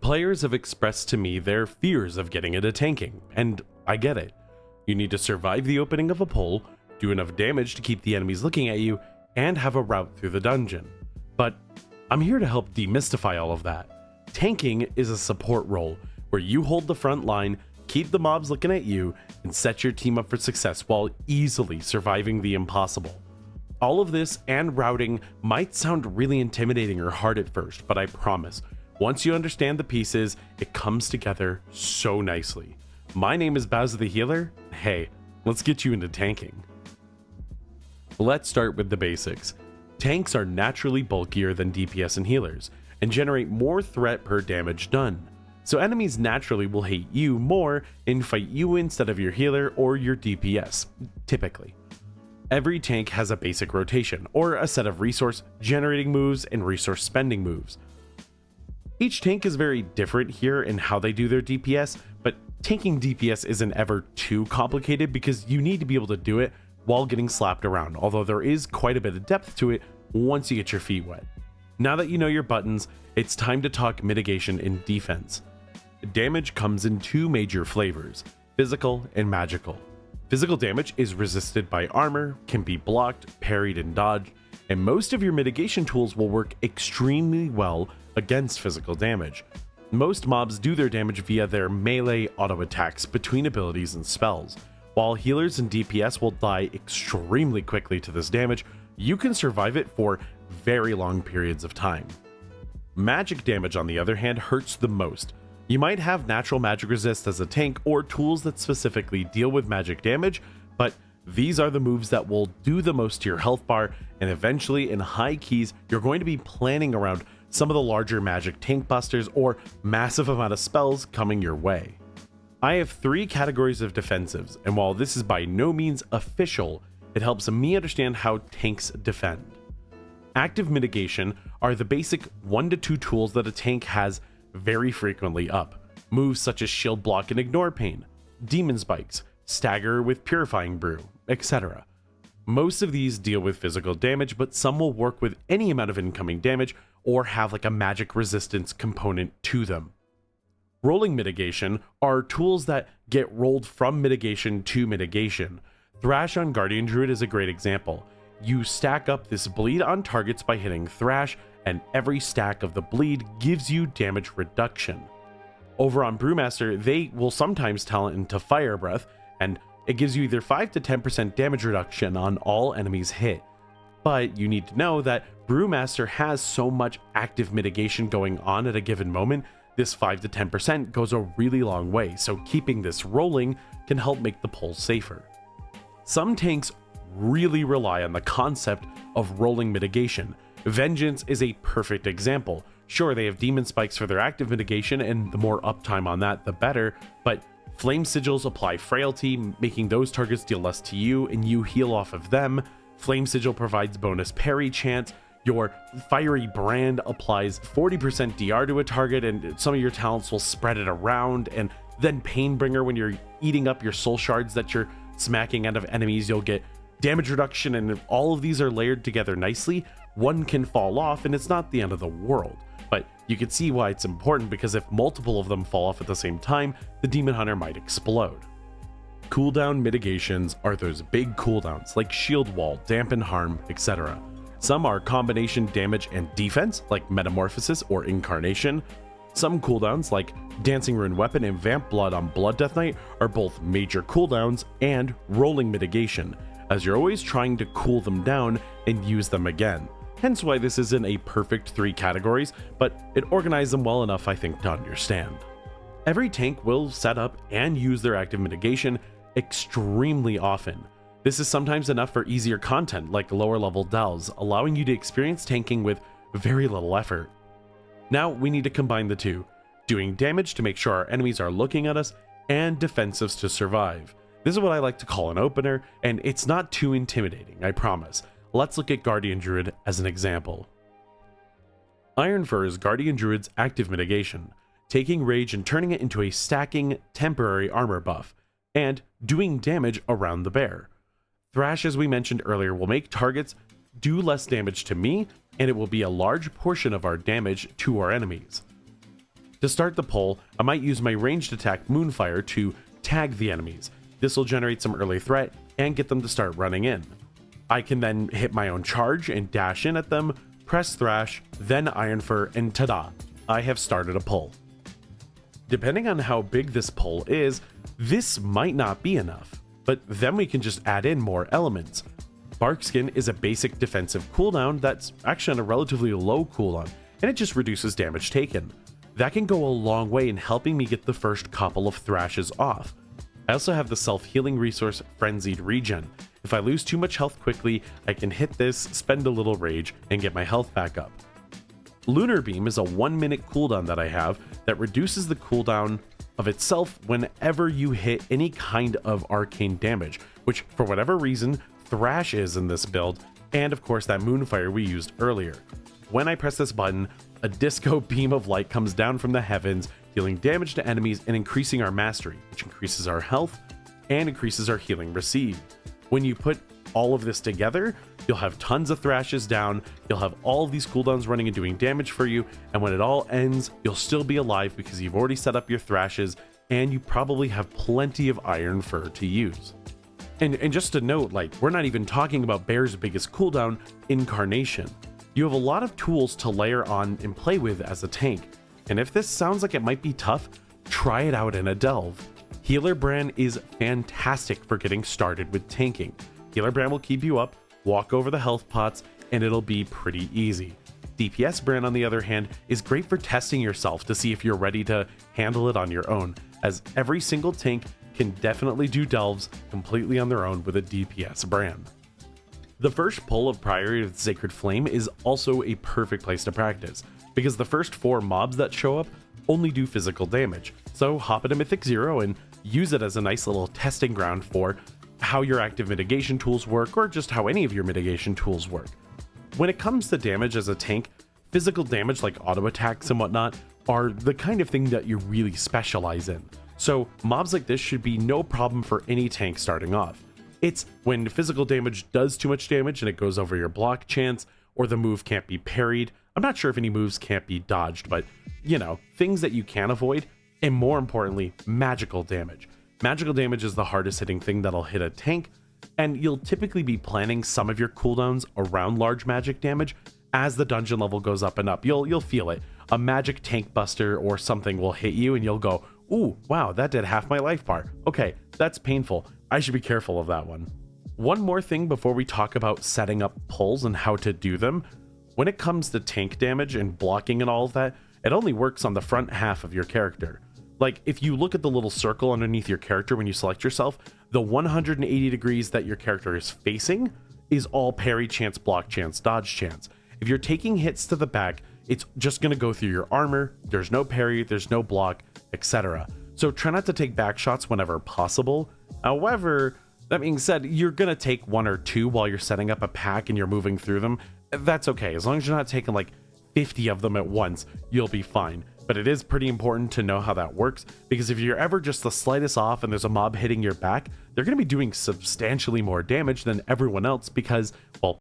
Players have expressed to me their fears of getting into tanking, and I get it. You need to survive the opening of a pole, do enough damage to keep the enemies looking at you, and have a route through the dungeon. But I'm here to help demystify all of that. Tanking is a support role, where you hold the front line, keep the mobs looking at you, and set your team up for success while easily surviving the impossible. All of this and routing might sound really intimidating or hard at first, but I promise, once you understand the pieces, it comes together so nicely. My name is Baz the Healer. Hey, let's get you into tanking. Let's start with the basics. Tanks are naturally bulkier than DPS and healers, and generate more threat per damage done. So enemies naturally will hate you more and fight you instead of your healer or your DPS, typically. Every tank has a basic rotation, or a set of resource generating moves and resource spending moves. Each tank is very different here in how they do their DPS, but tanking DPS isn't ever too complicated because you need to be able to do it while getting slapped around, although there is quite a bit of depth to it once you get your feet wet. Now that you know your buttons, it's time to talk mitigation and defense. Damage comes in two major flavors, physical and magical. Physical damage is resisted by armor, can be blocked, parried, and dodged, and most of your mitigation tools will work extremely well against physical damage. Most mobs do their damage via their melee auto attacks between abilities and spells. While healers and DPS will die extremely quickly to this damage, you can survive it for very long periods of time. Magic damage, on the other hand, hurts the most. You might have natural magic resist as a tank or tools that specifically deal with magic damage, but these are the moves that will do the most to your health bar, and eventually in high keys, you're going to be planning around some of the larger magic tank busters or massive amount of spells coming your way. I have three categories of defensives, and while this is by no means official, it helps me understand how tanks defend. Active mitigation are the basic 1 to 2 tools that a tank has very frequently up. Moves such as shield block and ignore pain, demon spikes, stagger with purifying brew, etc. Most of these deal with physical damage, but some will work with any amount of incoming damage or have like a magic resistance component to them. Rolling mitigation are tools that get rolled from mitigation to mitigation. Thrash on Guardian Druid is a great example. You stack up this bleed on targets by hitting Thrash, and every stack of the bleed gives you damage reduction. Over on Brewmaster, they will sometimes talent into Fire Breath, and it gives you either 5 to 10% damage reduction on all enemies hit. But you need to know that Brewmaster has so much active mitigation going on at a given moment, this 5 to 10% goes a really long way, so keeping this rolling can help make the pulls safer. Some tanks really rely on the concept of rolling mitigation. Vengeance is a perfect example. Sure, they have demon spikes for their active mitigation, and the more uptime on that, the better, but flame sigils apply frailty, making those targets deal less to you, and you heal off of them. Flame sigil provides bonus parry chance. Your fiery brand applies 40% DR to a target, and some of your talents will spread it around, and then Painbringer, when you're eating up your soul shards that you're smacking out of enemies, you'll get damage reduction, and if all of these are layered together nicely, one can fall off and it's not the end of the world. But you can see why it's important, because if multiple of them fall off at the same time, the Demon Hunter might explode. Cooldown mitigations are those big cooldowns like Shield Wall, Dampen Harm, etc. Some are combination damage and defense like Metamorphosis or Incarnation. Some cooldowns like Dancing Rune Weapon and Vamp Blood on Blood Death Knight are both major cooldowns and rolling mitigation, as you're always trying to cool them down and use them again. Hence why this isn't a perfect 3 categories, but it organized them well enough, I think, to understand. Every tank will set up and use their active mitigation extremely often. This is sometimes enough for easier content like lower level delves, allowing you to experience tanking with very little effort. Now we need to combine the two, doing damage to make sure our enemies are looking at us, and defensives to survive. This is what I like to call an opener, and it's not too intimidating, I promise. Let's look at Guardian Druid as an example. Iron Fur is Guardian Druid's active mitigation, taking rage and turning it into a stacking temporary armor buff, and doing damage around the bear. Thrash, as we mentioned earlier, will make targets do less damage to me, and it will be a large portion of our damage to our enemies. To start the pull, I might use my ranged attack Moonfire to tag the enemies. This will generate some early threat and get them to start running in. I can then hit my own charge and dash in at them, press Thrash, then Iron Fur, and ta-da, I have started a pull. Depending on how big this pull is, this might not be enough, but then we can just add in more elements. Barkskin is a basic defensive cooldown that's actually on a relatively low cooldown, and it just reduces damage taken. That can go a long way in helping me get the first couple of thrashes off. I also have the self-healing resource Frenzied Regen. If I lose too much health quickly, I can hit this, spend a little rage, and get my health back up. Lunar Beam is a 1-minute cooldown that I have that reduces the cooldown of itself whenever you hit any kind of arcane damage, which for whatever reason, Thrash is in this build, and of course that Moonfire we used earlier. When I press this button, a disco beam of light comes down from the heavens, dealing damage to enemies and increasing our mastery, which increases our health and increases our healing received. When you put all of this together, you'll have tons of thrashes down, you'll have all of these cooldowns running and doing damage for you, and when it all ends, you'll still be alive because you've already set up your thrashes, and you probably have plenty of Iron Fur to use. And just to note, like, we're not even talking about Bear's biggest cooldown, Incarnation. You have a lot of tools to layer on and play with as a tank, and if this sounds like it might be tough, try it out in a delve. Healer Brand is fantastic for getting started with tanking. Healer Brand will keep you up, walk over the health pots, and it'll be pretty easy. DPS Brand, on the other hand, is great for testing yourself to see if you're ready to handle it on your own, as every single tank can definitely do delves completely on their own with a DPS Brand. The first pull of Priority of the Sacred Flame is also a perfect place to practice, because the first 4 mobs that show up only do physical damage, so hop into Mythic 0 and use it as a nice little testing ground for how your active mitigation tools work, or just how any of your mitigation tools work. When it comes to damage as a tank, physical damage like auto attacks and whatnot are the kind of thing that you really specialize in, so mobs like this should be no problem for any tank starting off. It's when physical damage does too much damage and it goes over your block chance, or the move can't be parried. I'm not sure if any moves can't be dodged, but you know, things that you can avoid, and more importantly, magical damage. Magical damage is the hardest hitting thing that'll hit a tank, and you'll typically be planning some of your cooldowns around large magic damage. As the dungeon level goes up and up, you'll feel it. A magic tank buster or something will hit you and you'll go, ooh, wow, that did half my life bar. Okay, that's painful. I should be careful of that one. One more thing before we talk about setting up pulls and how to do them. When it comes to tank damage and blocking and all of that, it only works on the front half of your character. Like, if you look at the little circle underneath your character when you select yourself, the 180 degrees that your character is facing is all parry chance, block chance, dodge chance. If you're taking hits to the back, it's just going to go through your armor, there's no parry, there's no block, etc. So try not to take back shots whenever possible. However, that being said, you're going to take 1 or 2 while you're setting up a pack and you're moving through them. That's okay. As long as you're not taking like 50 of them at once, you'll be fine. But it is pretty important to know how that works, because if you're ever just the slightest off and there's a mob hitting your back, they're going to be doing substantially more damage than everyone else because, well,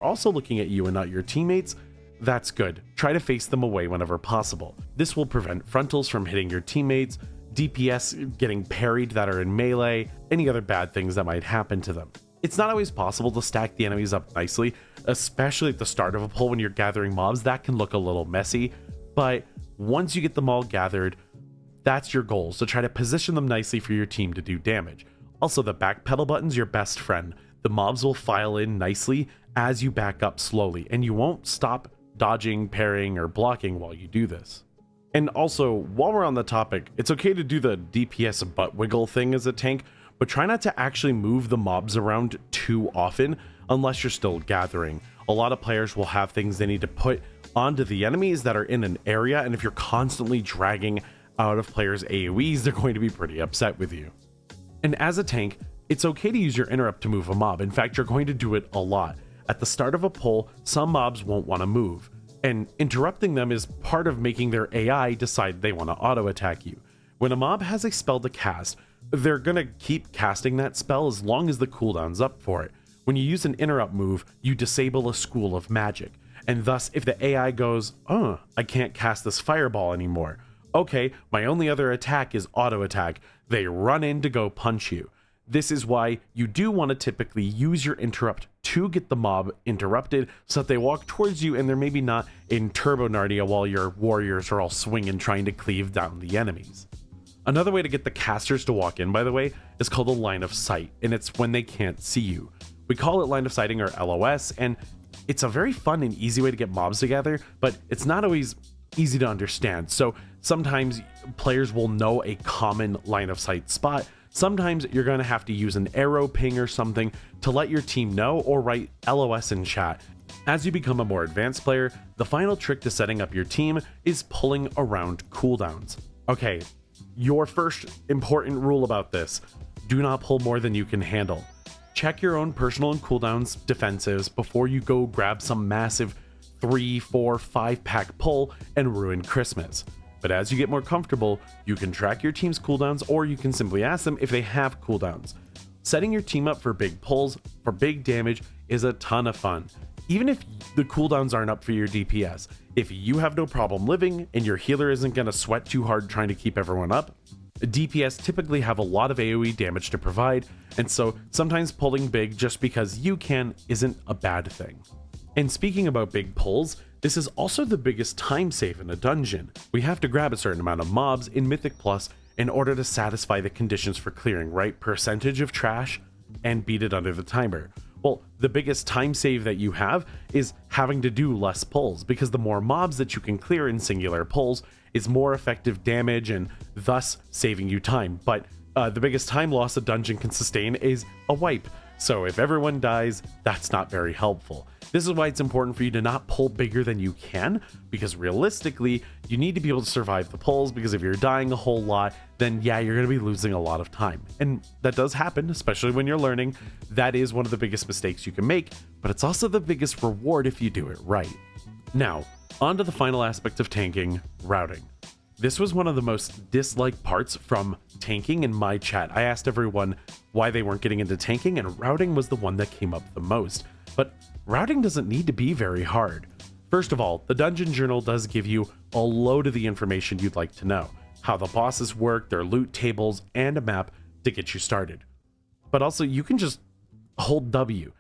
also looking at you and not your teammates. That's good. Try to face them away whenever possible. This will prevent frontals from hitting your teammates, DPS getting parried that are in melee, any other bad things that might happen to them. It's not always possible to stack the enemies up nicely, especially at the start of a pull when you're gathering mobs. That can look a little messy, but once you get them all gathered, that's your goal, so try to position them nicely for your team to do damage. Also, the backpedal button's your best friend. The mobs will file in nicely as you back up slowly, and you won't stop dodging, parrying, or blocking while you do this. And also, while we're on the topic, it's okay to do the DPS butt wiggle thing as a tank, but try not to actually move the mobs around too often unless you're still gathering. A lot of players will have things they need to put onto the enemies that are in an area, and if you're constantly dragging out of players' AoEs, they're going to be pretty upset with you. And as a tank, it's okay to use your interrupt to move a mob. In fact, you're going to do it a lot. at the start of a pull, some mobs won't want to move, and interrupting them is part of making their AI decide they want to auto attack you. When a mob has a spell to cast, they're gonna keep casting that spell as long as the cooldown's up for it. When you use an interrupt move, you disable a school of magic, and thus if the AI goes, I can't cast this fireball anymore, okay, my only other attack is auto attack, they run in to go punch you. This is why you do want to typically use your interrupt to get the mob interrupted so that they walk towards you and they're maybe not in Turbo Narnia while your warriors are all swinging trying to cleave down the enemies. Another way to get the casters to walk in, by the way, is called a line of sight, and it's when they can't see you. We call it line of sighting or LOS, and it's a very fun and easy way to get mobs together, but it's not always easy to understand. So sometimes players will know a common line of sight spot. Sometimes you're going to have to use an arrow ping or something to let your team know, or write LOS in chat. As you become a more advanced player, the final trick to setting up your team is pulling around cooldowns. Okay, your first important rule about this: do not pull more than you can handle. Check your own personal and cooldowns defensives before you go grab some massive 3, 4, 5 pack pull and ruin Christmas. But as you get more comfortable, you can track your team's cooldowns, or you can simply ask them if they have cooldowns. Setting your team up for big pulls, for big damage, is a ton of fun. Even if the cooldowns aren't up for your DPS, if you have no problem living and your healer isn't going to sweat too hard trying to keep everyone up, DPS typically have a lot of AoE damage to provide, and so sometimes pulling big just because you can isn't a bad thing. And speaking about big pulls, this is also the biggest time save in a dungeon. We have to grab a certain amount of mobs in Mythic Plus in order to satisfy the conditions for clearing, right? Percentage of trash and beat it under the timer. Well, the biggest time save that you have is having to do less pulls, because the more mobs that you can clear in singular pulls is more effective damage and thus saving you time. But the biggest time loss a dungeon can sustain is a wipe. So if everyone dies, that's not very helpful. This is why it's important for you to not pull bigger than you can, because realistically, you need to be able to survive the pulls, because if you're dying a whole lot, then yeah, you're going to be losing a lot of time. And that does happen, especially when you're learning. That is one of the biggest mistakes you can make, but it's also the biggest reward if you do it right. Now, on to the final aspect of tanking, routing. This was one of the most disliked parts from tanking in my chat. I asked everyone why they weren't getting into tanking, and routing was the one that came up the most. But routing doesn't need to be very hard. First of all, the Dungeon Journal does give you a load of the information you'd like to know. How the bosses work, their loot tables, and a map to get you started. But also, you can just hold W.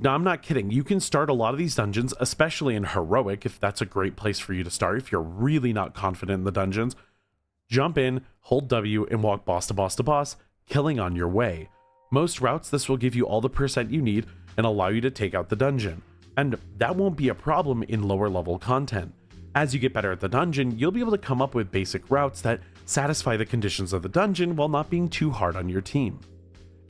Now, I'm not kidding. You can start a lot of these dungeons, especially in Heroic, if that's a great place for you to start. If you're really not confident in the dungeons, jump in, hold W, and walk boss to boss to boss, killing on your way. Most routes, this will give you all the percent you need and allow you to take out the dungeon. And that won't be a problem in lower level content. As you get better at the dungeon, you'll be able to come up with basic routes that satisfy the conditions of the dungeon while not being too hard on your team.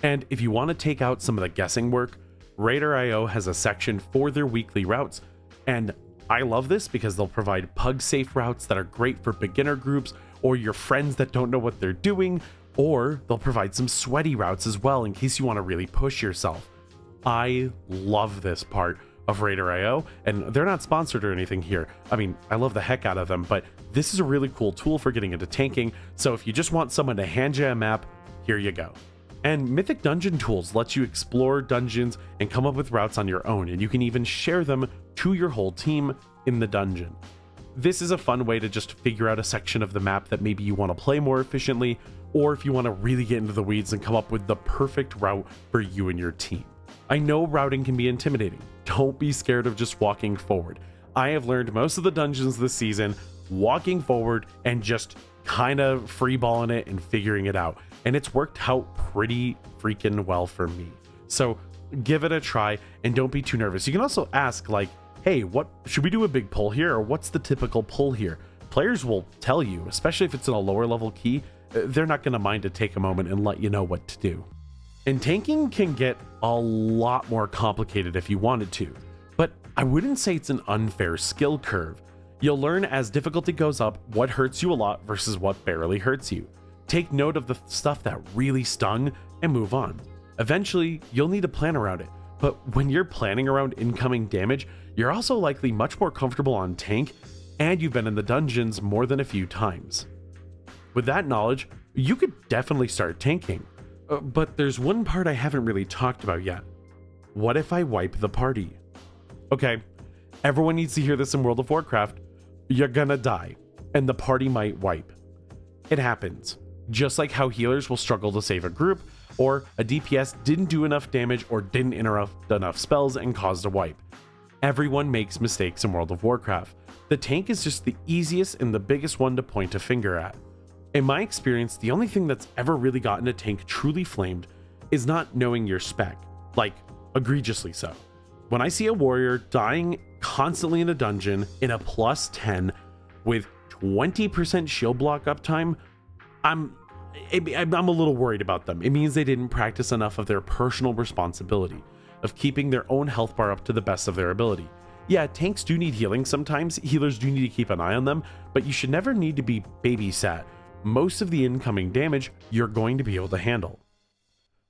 And if you want to take out some of the guessing work, Raider.io has a section for their weekly routes, and I love this because they'll provide pug-safe routes that are great for beginner groups or your friends that don't know what they're doing, or they'll provide some sweaty routes as well in case you want to really push yourself. I love this part of Raider.io, and they're not sponsored or anything here. I mean, I love the heck out of them, but this is a really cool tool for getting into tanking, so if you just want someone to hand you a map, here you go. And Mythic Dungeon Tools lets you explore dungeons and come up with routes on your own, and you can even share them to your whole team in the dungeon. This is a fun way to just figure out a section of the map that maybe you want to play more efficiently, or if you want to really get into the weeds and come up with the perfect route for you and your team. I know routing can be intimidating. Don't be scared of just walking forward. I have learned most of the dungeons this season walking forward and just kind of freeballing it and figuring it out. And it's worked out pretty freaking well for me. So give it a try and don't be too nervous. You can also ask, like, hey, what should we do a big pull here, or what's the typical pull here? Players will tell you, especially if it's in a lower level key. They're not going to mind to take a moment and let you know what to do. And tanking can get a lot more complicated if you wanted to, but I wouldn't say it's an unfair skill curve. You'll learn as difficulty goes up what hurts you a lot versus what barely hurts you. Take note of the stuff that really stung and move on. Eventually, you'll need to plan around it, But when you're planning around incoming damage, you're also likely much more comfortable on tank, and you've been in the dungeons more than a few times. With that knowledge, you could definitely start tanking. But there's one part I haven't really talked about yet. What if I wipe the party? Okay, everyone needs to hear this in World of Warcraft. You're gonna die, and the party might wipe. It happens. Just like how healers will struggle to save a group, or a DPS didn't do enough damage or didn't interrupt enough spells and caused a wipe. Everyone makes mistakes in World of Warcraft. The tank is just the easiest and the biggest one to point a finger at. In my experience, the only thing that's ever really gotten a tank truly flamed is not knowing your spec, like egregiously so. When I see a warrior dying constantly in a dungeon in a +10 with 20% shield block uptime, I'm a little worried about them. It means they didn't practice enough of their personal responsibility of keeping their own health bar up to the best of their ability. Yeah, tanks do need healing sometimes, healers do need to keep an eye on them, but you should never need to be babysat. Most of the incoming damage you're going to be able to handle.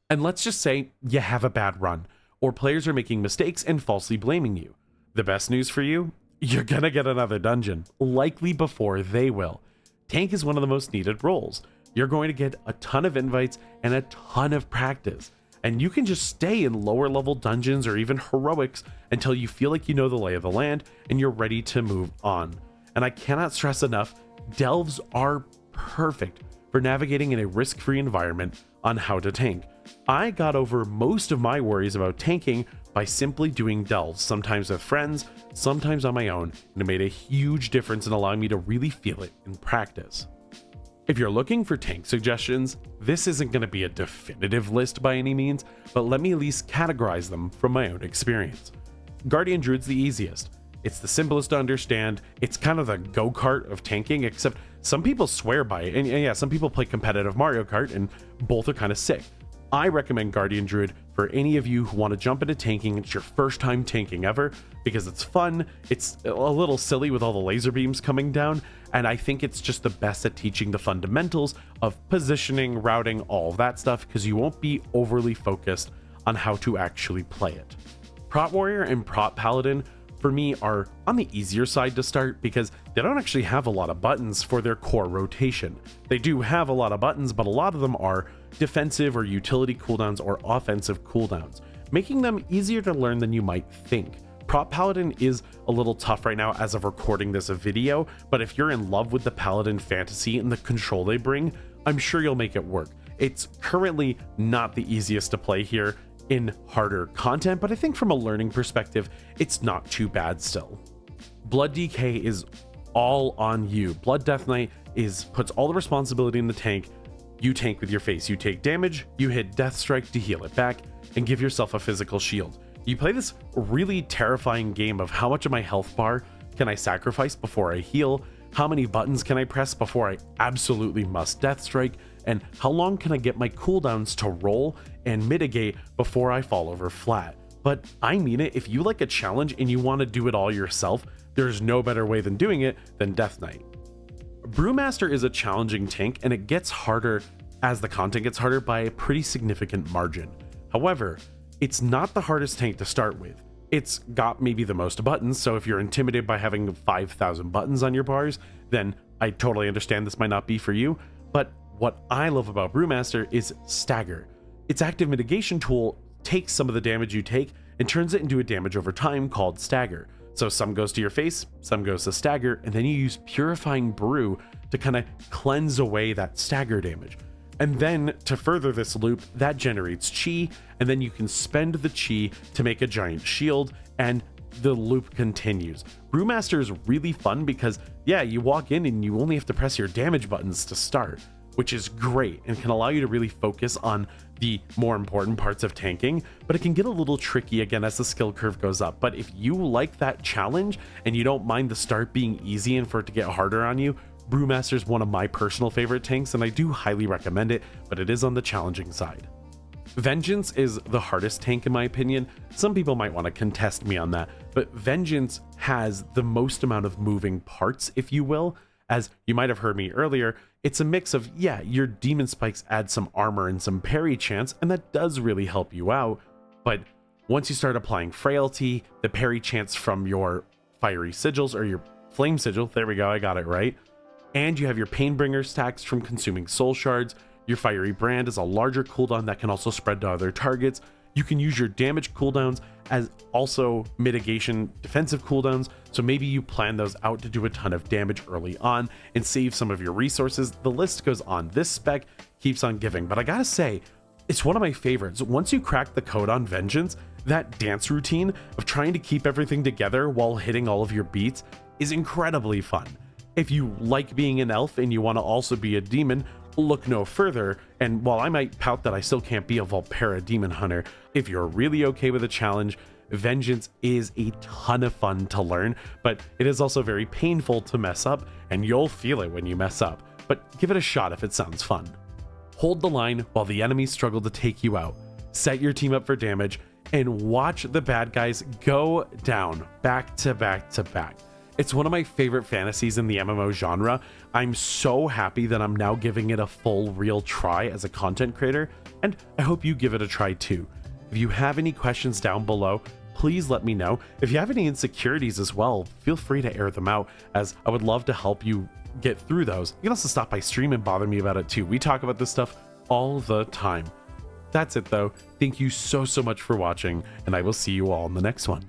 And let's just say you have a bad run, or players are making mistakes and falsely blaming you. The best news for you? You're gonna get another dungeon, likely before they will. Tank is one of the most needed roles. You're going to get a ton of invites and a ton of practice, and you can just stay in lower level dungeons or even heroics until you feel like you know the lay of the land and you're ready to move on. And I cannot stress enough, delves are perfect for navigating in a risk-free environment on how to tank. I got over most of my worries about tanking by simply doing delves, sometimes with friends, sometimes on my own, and it made a huge difference in allowing me to really feel it in practice. If you're looking for tank suggestions, this isn't going to be a definitive list by any means, but let me at least categorize them from my own experience. Guardian Druid's the easiest. It's the simplest to understand. It's kind of the go-kart of tanking, except some people swear by it. And yeah, some people play competitive Mario Kart, and both are kind of sick. I recommend Guardian Druid for any of you who want to jump into tanking. It's your first time tanking ever, because it's fun. It's a little silly with all the laser beams coming down, and I think it's just the best at teaching the fundamentals of positioning, routing, all of that stuff, because you won't be overly focused on how to actually play it. Prot Warrior and Prot Paladin for me are on the easier side to start because they don't actually have a lot of buttons for their core rotation. They do have a lot of buttons, but a lot of them are defensive or utility cooldowns or offensive cooldowns, making them easier to learn than you might think. Prot Paladin is a little tough right now as of recording this video, but if you're in love with the Paladin fantasy and the control they bring, I'm sure you'll make it work. It's currently not the easiest to play here in harder content, but I think from a learning perspective, it's not too bad still. Blood DK is all on you. Blood Death Knight puts all the responsibility in the tank. You tank with your face. You take damage, you hit Death Strike to heal it back, and give yourself a physical shield. You play this really terrifying game of how much of my health bar can I sacrifice before I heal, how many buttons can I press before I absolutely must Death Strike, and how long can I get my cooldowns to roll and mitigate before I fall over flat. But I mean it, if you like a challenge and you want to do it all yourself, there's no better way than doing it than Death Knight. Brewmaster is a challenging tank, and it gets harder as the content gets harder by a pretty significant margin. However, it's not the hardest tank to start with. It's got maybe the most buttons, so if you're intimidated by having 5,000 buttons on your bars, then I totally understand this might not be for you. But what I love about Brewmaster is Stagger. Its active mitigation tool takes some of the damage you take and turns it into a damage over time called Stagger. So some goes to your face, some goes to Stagger, and then you use Purifying Brew to kind of cleanse away that Stagger damage. And then to further this loop, that generates chi, and then you can spend the chi to make a giant shield, and the loop continues. Brewmaster is really fun because, yeah, you walk in and you only have to press your damage buttons to start, which is great and can allow you to really focus on the more important parts of tanking, but it can get a little tricky again as the skill curve goes up. But if you like that challenge and you don't mind the start being easy and for it to get harder on you, Brewmaster is one of my personal favorite tanks, and I do highly recommend it, but it is on the challenging side. Vengeance is the hardest tank in my opinion. Some people might want to contest me on that, but Vengeance has the most amount of moving parts, if you will. As you might have heard me earlier, it's a mix of, yeah, your demon spikes add some armor and some parry chance, and that does really help you out, but Once you start applying frailty, the parry chance from your fiery sigils or your flame sigil, there we go, I got it right. And you have your painbringer stacks from consuming soul shards. Your fiery brand is a larger cooldown that can also spread to other targets. You can use your damage cooldowns as also mitigation defensive cooldowns, so maybe you plan those out to do a ton of damage early on and save some of your resources. The list goes on. This spec keeps on giving, but I gotta say, it's one of my favorites. Once you crack the code on Vengeance, that dance routine of trying to keep everything together while hitting all of your beats is incredibly fun. If you like being an elf and you want to also be a demon, look no further. And while I might pout that I still can't be a Volpera demon hunter, if you're really okay with a challenge, Vengeance is a ton of fun to learn, but it is also very painful to mess up, and you'll feel it when you mess up. But give it a shot if it sounds fun. Hold the line while the enemies struggle to take you out. Set your team up for damage and watch the bad guys go down back to back to back. It's one of my favorite fantasies in the MMO genre. I'm so happy that I'm now giving it a full real try as a content creator, and I hope you give it a try too. If you have any questions down below, please let me know. If you have any insecurities as well, feel free to air them out, as I would love to help you get through those. You can also stop by stream and bother me about it too. We talk about this stuff all the time. That's it though. Thank you so much for watching, and I will see you all in the next one.